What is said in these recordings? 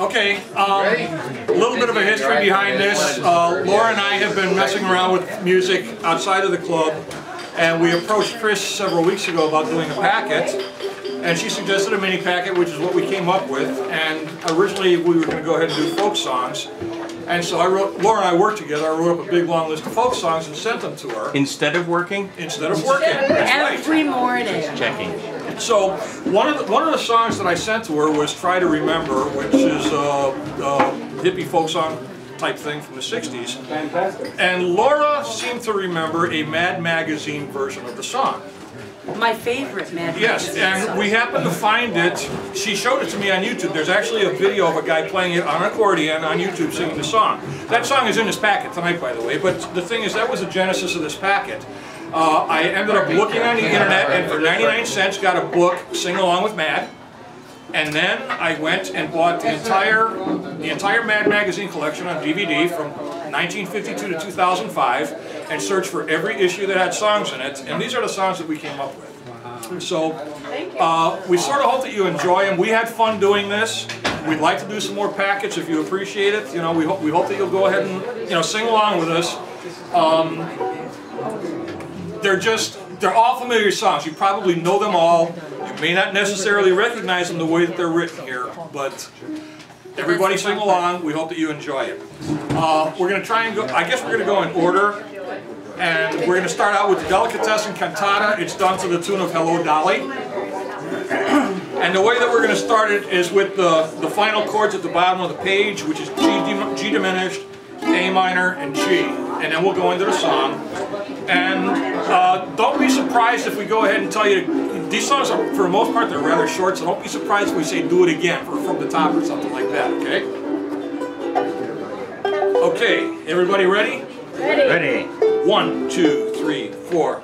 Okay, a little bit of a history behind this. Laura and I have been messing around with music outside of the club, and we approached Chris several weeks ago about doing a packet, and she suggested a mini packet, which is what we came up with. And originally we were going to go ahead and do folk songs, and so Laura and I worked together. I wrote up a big long list of folk songs and sent them to her. Instead of working? Instead of working. Every morning. Checking. So one of the songs that I sent to her was "Try to Remember," which is a hippie folk song type thing from the '60s. Fantastic. And Laura seemed to remember a Mad Magazine version of the song. My favorite Mad Magazine. Yes, and we happened to find it. She showed it to me on YouTube. There's actually a video of a guy playing it on an accordion on YouTube singing the song. That song is in this packet tonight, by the way. But the thing is, that was the genesis of this packet. I ended up looking on the internet and for 99 cents got a book, Sing Along with Mad. And then I went and bought the entire Mad Magazine collection on DVD from 1952 to 2005 and searched for every issue that had songs in it. And these are the songs that we came up with. So we sort of hope that you enjoy them. We had fun doing this. We'd like to do some more packets if you appreciate it. You know, we hope that you'll go ahead and sing along with us. They're all familiar songs. You probably know them all. You may not necessarily recognize them the way that they're written here, but everybody sing along. We hope that you enjoy it. We're going to try and go, I guess we're going to go in order, and we're going to start out with the Delicatessen Cantata. It's done to the tune of Hello Dolly. And the way that we're going to start it is with the final chords at the bottom of the page, which is G diminished, A minor, and G. And then we'll go into the song. And don't be surprised if we go ahead and tell you, these songs are, for the most part, they're rather short, so don't be surprised if we say do it again from the top or something like that, okay? Okay, everybody ready? Ready. 1, 2, 3, 4.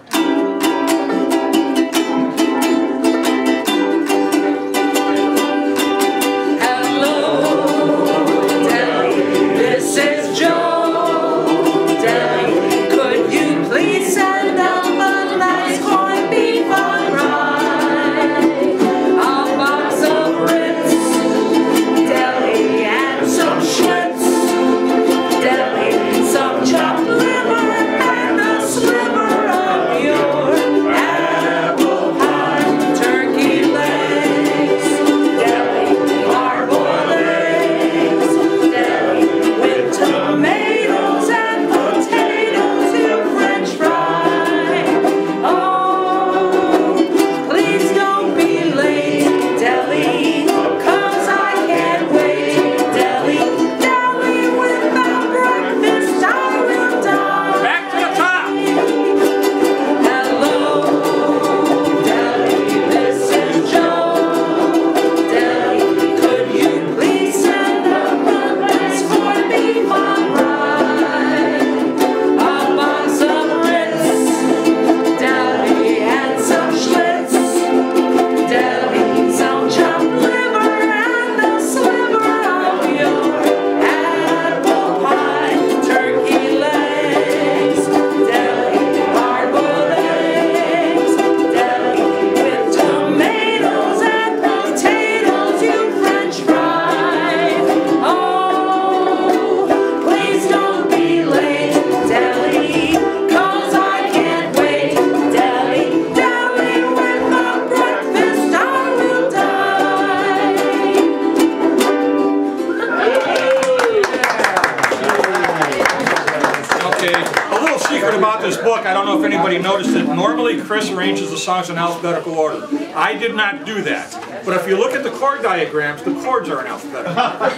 About this book, I don't know if anybody noticed it. Normally Chris arranges the songs in alphabetical order. I did not do that. But if you look at the chord diagrams, the chords are in alphabetical order.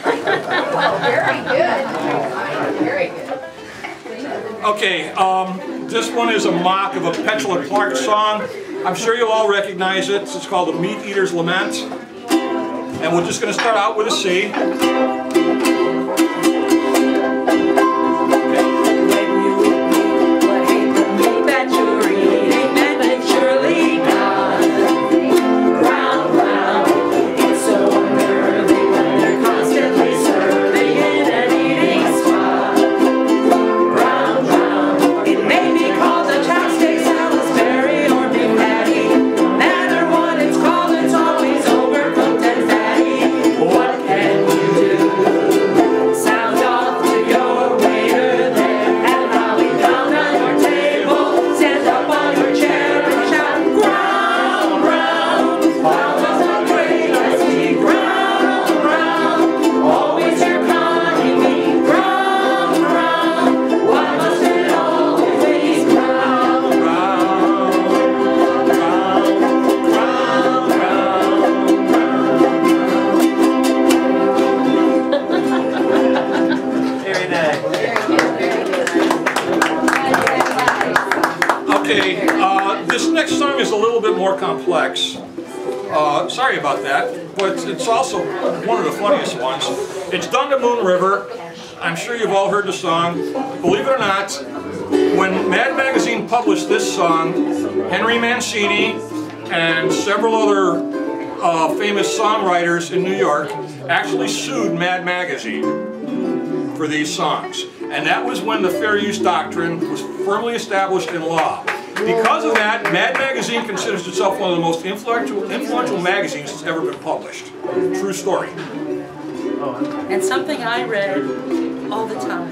Very good. Okay, this one is a mock of a Petula Clark song. I'm sure you'll all recognize it. It's called The Meat Eater's Lament. And we're just going to start out with a C. What can you do? complex. Sorry about that, but it's also one of the funniest ones. It's done to Moon River. I'm sure you've all heard the song. Believe it or not, when Mad Magazine published this song, Henry Mancini and several other famous songwriters in New York actually sued Mad Magazine for these songs. And that was when the fair use doctrine was firmly established in law. Because of that, Mad Magazine considers itself one of the most influential magazines that's ever been published. True story. And something I read all the time.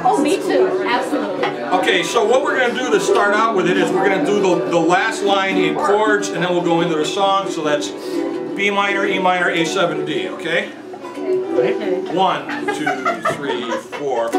Oh, me too. Absolutely. Okay, so what we're going to do to start out with it is we're going to do the last line in chords, and then we'll go into the song. So that's B minor, E minor, A7, D, okay? Okay. 1, 2, 3, 4.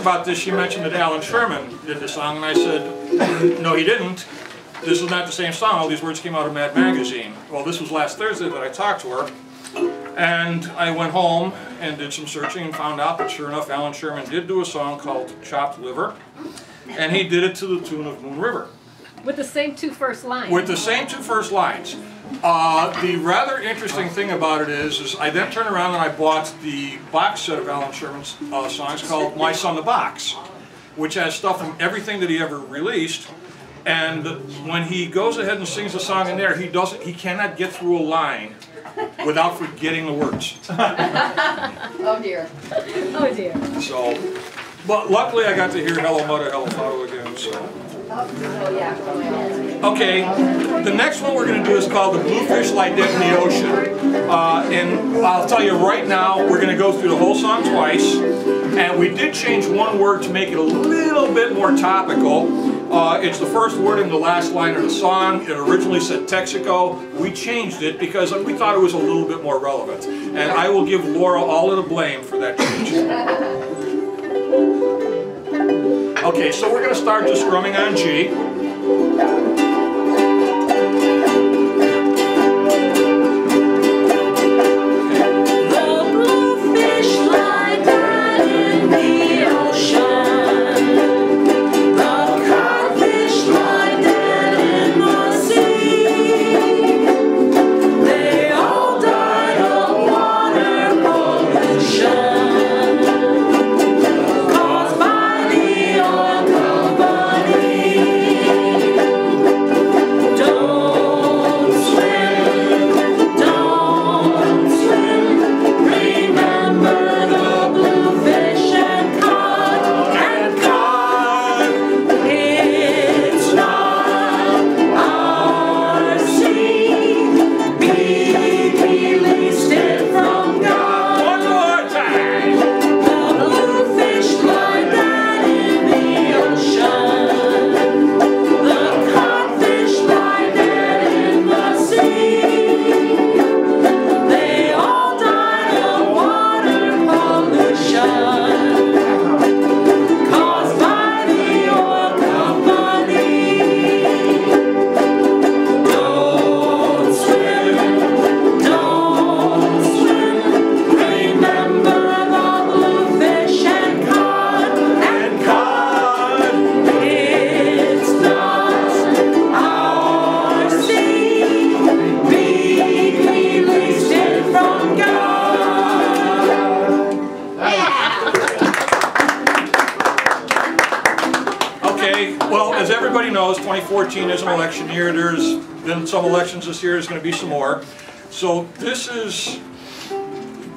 About this, she mentioned that Alan Sherman did the song, and I said, no, he didn't. This is not the same song. All these words came out of Mad Magazine. Well, this was last Thursday that I talked to her, and I went home and did some searching and found out that sure enough, Alan Sherman did do a song called Chopped Liver, and he did it to the tune of Moon River. With the same two first lines. With the same two first lines. The rather interesting thing about it is I then turned around and I bought the box set of Alan Sherman's songs called My Son the Box, which has stuff from everything that he ever released. And when he goes ahead and sings a song in there, he cannot get through a line without forgetting the words. Oh dear. Oh dear. So, but luckily I got to hear Hello Mudda, Hello Father again. So. Oh yeah. Okay, the next one we're going to do is called The Bluefish Lie Dead in the Ocean. And I'll tell you right now, we're going to go through the whole song twice. And we did change one word to make it a little bit more topical. It's the first word in the last line of the song. It originally said Texaco. We changed it because we thought it was a little bit more relevant. And I will give Laura all of the blame for that change. Okay, so we're going to start just strumming on G. knows 2014 is an election year. There's been some elections this year. There's going to be some more. So this is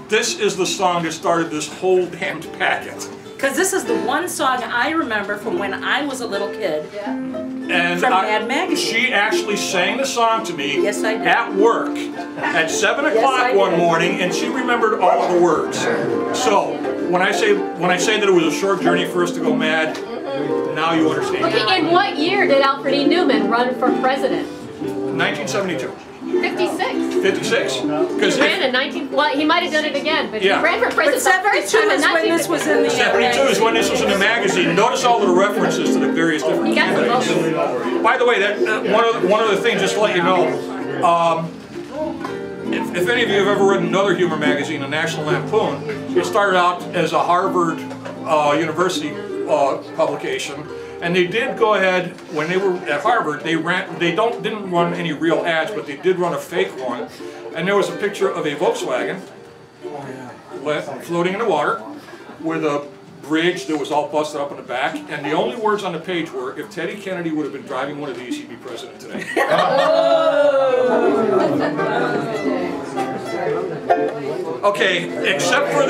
the song that started this whole damned packet. Because this is the one song I remember from when I was a little kid. And from Mad Magazine. She actually sang the song to me Yes, I did. at work at 7 o'clock one morning, and she remembered all of the words. So when I say that it was a short journey for us to go mad, now you understand. Okay, in what year did Alfred E. Newman run for president? 1972. 56. 56? Because He ran in 19. Well, he might have done it again, but Yeah. he ran for But president the first 72 time in is when this was in the 72 is when this was in the magazine. Notice all the references to the various different He got the candidates. vote. By the way, that one other thing, just to let you know, if any of you have ever read another humor magazine, a National Lampoon, it started out as a Harvard University publication, and they did go ahead when they were at Harvard. They didn't run any real ads, but they did run a fake one, and there was a picture of a Volkswagen floating in the water with a bridge that was all busted up in the back, and the only words on the page were, if Teddy Kennedy would have been driving one of these, he'd be president today. Okay, except for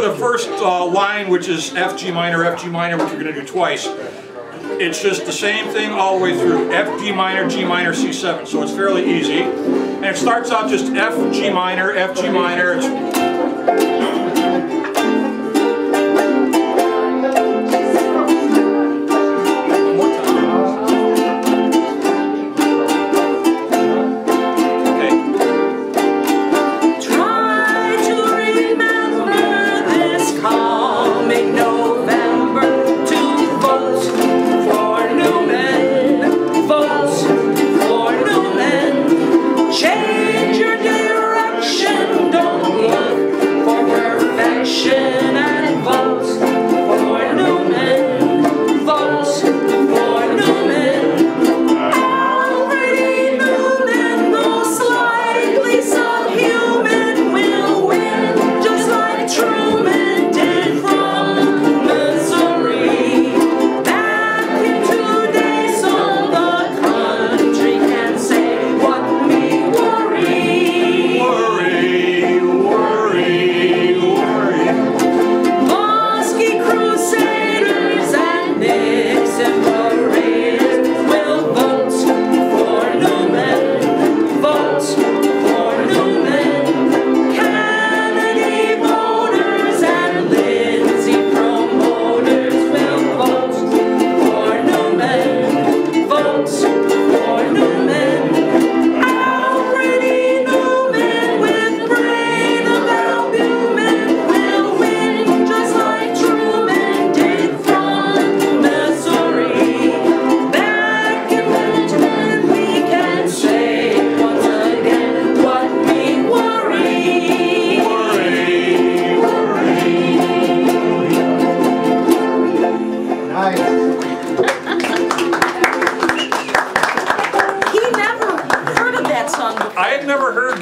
the first line, which is F G minor, which we're going to do twice. It's just the same thing all the way through. F, G minor, C7. So it's fairly easy. And it starts out just F, G minor. It's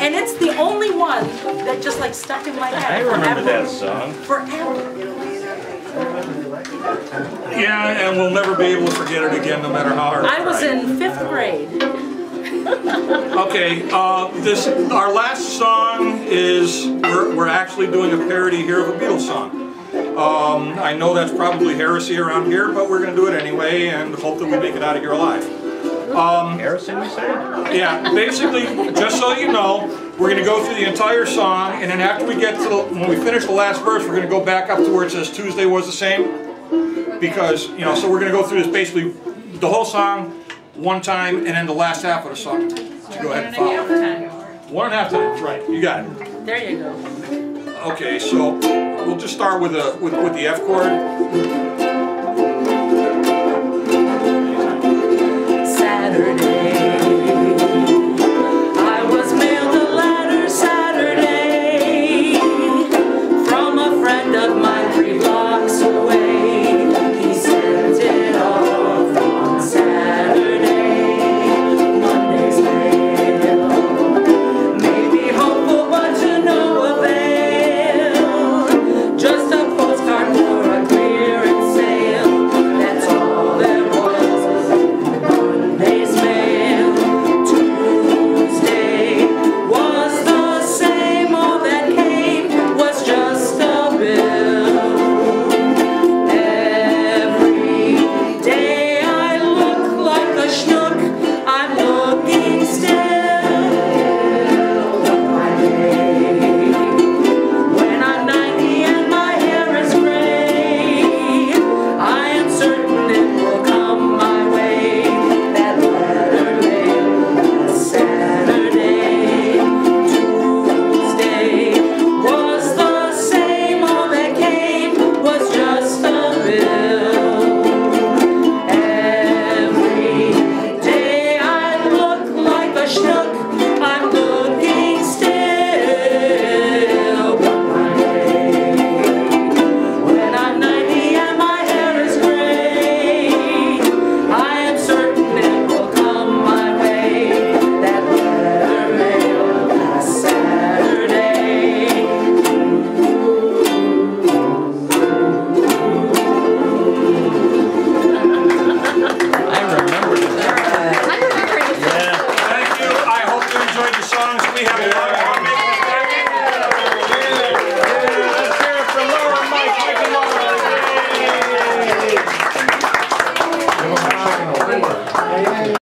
And it's the only one that just like stuck in my head. I remember that song. Forever. Yeah, and we'll never be able to forget it again, no matter how hard. I was in 5th grade. Okay, our last song is we're actually doing a parody here of a Beatles song. I know that's probably heresy around here, but we're going to do it anyway, and hope that we make it out of here alive. Harrison, you say? Yeah, basically, just so you know, we're going to go through the entire song, and then after we get to when we finish the last verse, we're going to go back up to where it says Tuesday was the same, because so we're going to go through this basically the whole song one time, and then the last half of the song. So go ahead and follow. 1.5 times, right? You got it. There you go. Okay, so we'll just start with the F chord.